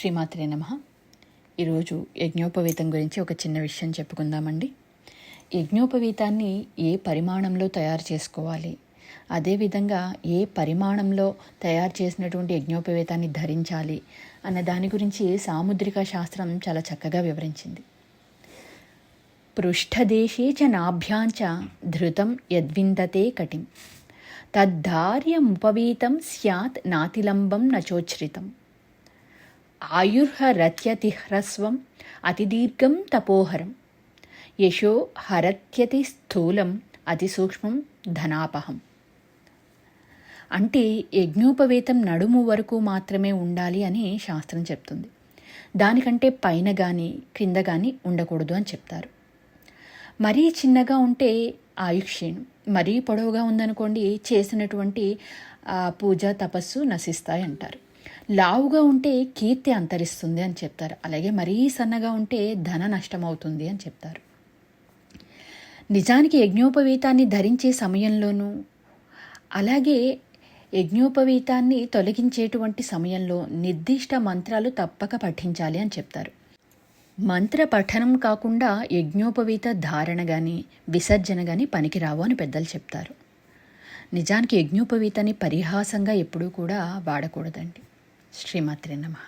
శ్రీమాత్రే నమః. ఈరోజు యజ్ఞోపవీతం గురించి ఒక చిన్న విషయం చెప్పుకుందామండి. యజ్ఞోపవీతాన్ని ఏ పరిమాణంలో తయారు చేసుకోవాలి, అదేవిధంగా ఏ పరిమాణంలో తయారు చేసినటువంటి యజ్ఞోపవీతాన్ని ధరించాలి అన్న దాని గురించి సాముద్రిక శాస్త్రం చాలా చక్కగా వివరించింది. పృష్ఠదేశే చ నాభ్యాంచ ధృతం యద్విందతే కటిం తద్ధార్యముపవీతం స్యాత్ నాతిలంబం నచోచ్ఛ్రితం ఆయుర్హరత్యతిహ్రస్వం అతిదీర్ఘం తపోహరం యశో హరత్యతి స్థూలం అతి సూక్ష్మం ధనాపహం. అంటే యజ్ఞోపవీతం నడుము వరకు మాత్రమే ఉండాలి అని శాస్త్రం చెప్తుంది. దానికంటే పైన కానీ క్రింద కానీ ఉండకూడదు అని చెప్తారు. మరీ చిన్నగా ఉంటే ఆయుక్షీణం, మరీ పొడవుగా ఉందనుకోండి చేసినటువంటి పూజ తపస్సు నశిస్తాయి అంటారు. లావుగా ఉంటే కీర్తి అంతరిస్తుంది అని చెప్తారు. అలాగే మరీ సన్నగా ఉంటే ధన నష్టమవుతుంది అని చెప్తారు. నిజానికి యజ్ఞోపవీతాన్ని ధరించే సమయంలోనూ అలాగే యజ్ఞోపవీతాన్ని తొలగించేటువంటి సమయంలో నిర్దిష్ట మంత్రాలు తప్పక పఠించాలి అని చెప్తారు. మంత్ర పఠనం కాకుండా యజ్ఞోపవీత ధారణ కానీ విసర్జన కానీ పనికిరావు అని పెద్దలు చెప్తారు. నిజానికి యజ్ఞోపవీతాన్ని పరిహాసంగా ఎప్పుడూ కూడా వాడకూడదండి. శ్రీమాత్రే నమః.